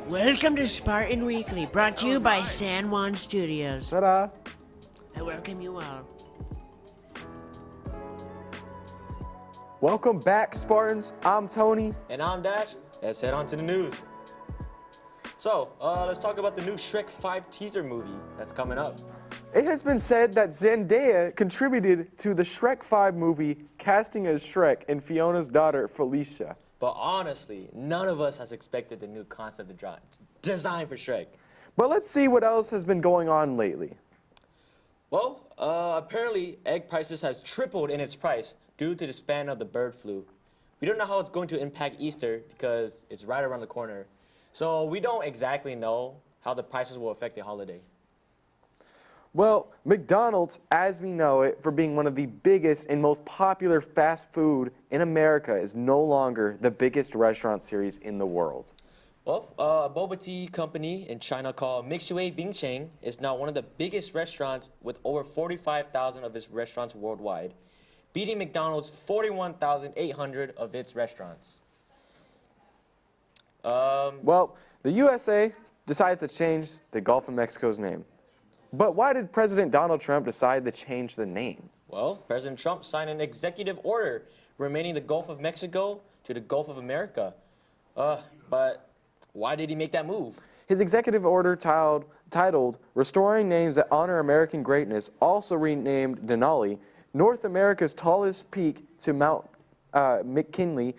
Welcome to Spartan Weekly, brought to you by San Juan Studios. Ta-da! I welcome you all. Welcome back, Spartans. I'm Tony. And I'm Dash. Let's head on to the news. So, let's talk about the new Shrek 5 teaser movie that's coming up. It has been said that Zendaya contributed to the Shrek 5 movie, casting as Shrek and Fiona's daughter, Felicia. But honestly, none of us has expected the new concept design for Shrek. But let's see what else has been going on lately. Well, apparently egg prices has tripled in its price due to the span of the bird flu. We don't know how it's going to impact Easter because it's right around the corner. So we don't exactly know how the prices will affect the holiday. Well, McDonald's, as we know it, for being one of the biggest and most popular fast food in America, is no longer the biggest restaurant series in the world. Well, a boba tea company in China called Mixue Bingcheng is now one of the biggest restaurants with over 45,000 of its restaurants worldwide, beating McDonald's 41,800 of its restaurants. Well, the USA decides to change the Gulf of Mexico's name. But why did President Donald Trump decide to change the name? Well, President Trump signed an executive order renaming the Gulf of Mexico to the Gulf of America. But why did he make that move? His executive order titled Restoring Names That Honor American Greatness also renamed Denali, North America's tallest peak, to Mount McKinley,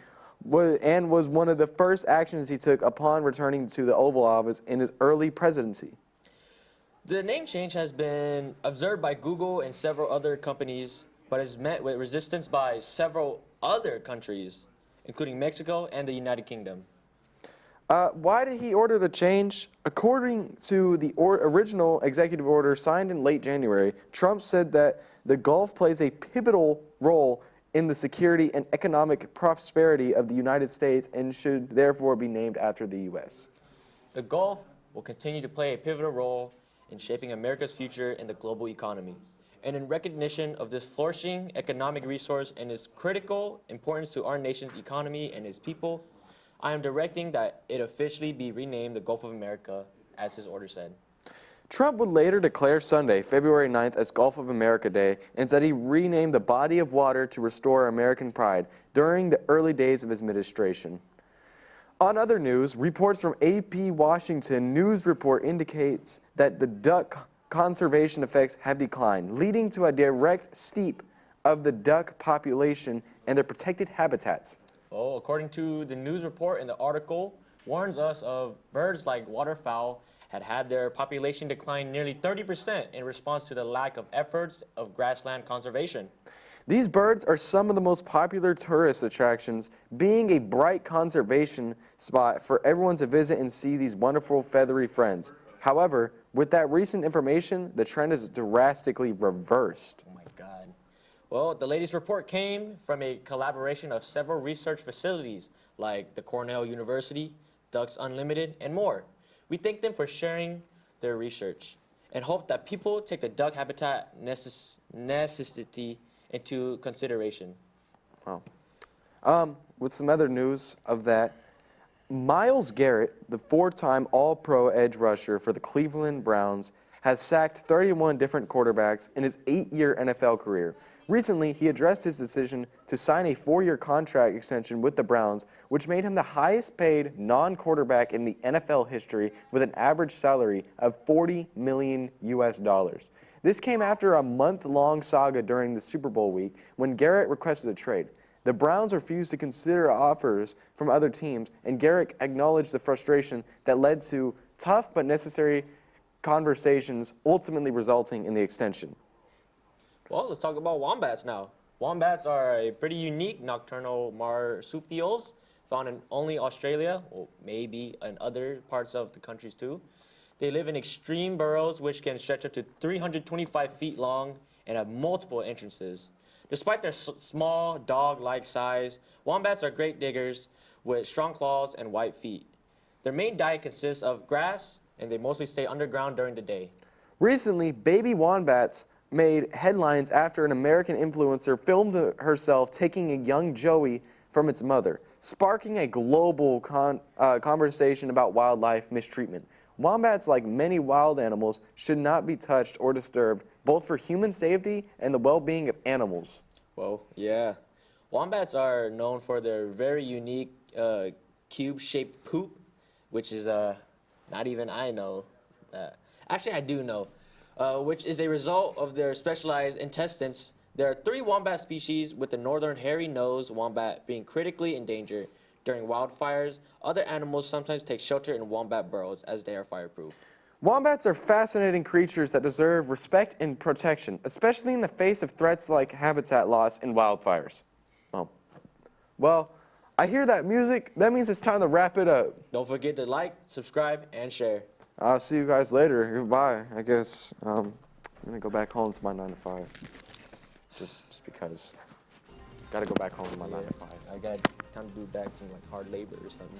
and was one of the first actions he took upon returning to the Oval Office in his early presidency. The name change has been observed by Google and several other companies, but is met with resistance by several other countries, including Mexico and the United Kingdom. Why did he order the change? According to the original executive order signed in late January, Trump said that the Gulf plays a pivotal role in the security and economic prosperity of the United States and should therefore be named after the U.S. The Gulf will continue to play a pivotal role in shaping America's future in the global economy. And in recognition of this flourishing economic resource and its critical importance to our nation's economy and its people, I am directing that it officially be renamed the Gulf of America, as his order said. Trump would later declare Sunday, February 9th, as Gulf of America Day, and said he renamed the body of water to restore American pride during the early days of his administration. On other news, reports from AP Washington News Report indicates that the duck conservation effects have declined, leading to a direct steep of the duck population and their protected habitats. Oh, according to the news report, and the article warns us of birds like waterfowl had their population decline nearly 30% in response to the lack of efforts of grassland conservation. These birds are some of the most popular tourist attractions, being a bright conservation spot for everyone to visit and see these wonderful feathery friends. However, with that recent information, the trend is drastically reversed. Oh my God. Well, the latest report came from a collaboration of several research facilities like the Cornell University, Ducks Unlimited, and more. We thank them for sharing their research and hope that people take the duck habitat necessity into consideration. Wow. With some other news of that, Myles Garrett, the four-time All-Pro edge rusher for the Cleveland Browns, has sacked 31 different quarterbacks in his 8-year NFL career. Recently, he addressed his decision to sign a 4-year contract extension with the Browns, which made him the highest-paid non-quarterback in the NFL history with an average salary of $40 million US. This came after a month-long saga during the Super Bowl week when Garrett requested a trade. The Browns refused to consider offers from other teams, and Garrett acknowledged the frustration that led to tough but necessary conversations, ultimately resulting in the extension. Well, let's talk about wombats now. Wombats are a pretty unique nocturnal marsupials found in only Australia, or maybe in other parts of the countries too. They live in extreme burrows which can stretch up to 325 feet long and have multiple entrances. Despite their small, dog-like size, wombats are great diggers with strong claws and white feet. Their main diet consists of grass, and they mostly stay underground during the day. Recently, baby wombats made headlines after an American influencer filmed herself taking a young joey from its mother. sparking a global conversation about wildlife mistreatment. Wombats, like many wild animals, should not be touched or disturbed, both for human safety and the well-being of animals. Well, yeah. Wombats are known for their very unique cube-shaped poop, which is not even I know that. Actually, I do know, which is a result of their specialized intestines. There are 3 wombat species, with the northern hairy-nosed wombat being critically endangered during wildfires. Other animals sometimes take shelter in wombat burrows as they are fireproof. Wombats are fascinating creatures that deserve respect and protection, especially in the face of threats like habitat loss and wildfires. Oh. Well, I hear that music. That means it's time to wrap it up. Don't forget to like, subscribe, and share. I'll see you guys later. Goodbye, I guess. I'm going to go back home to my 9 to 5. Just because. Got to go back home to my 9 to 5. I got time to do back some like hard labor or something.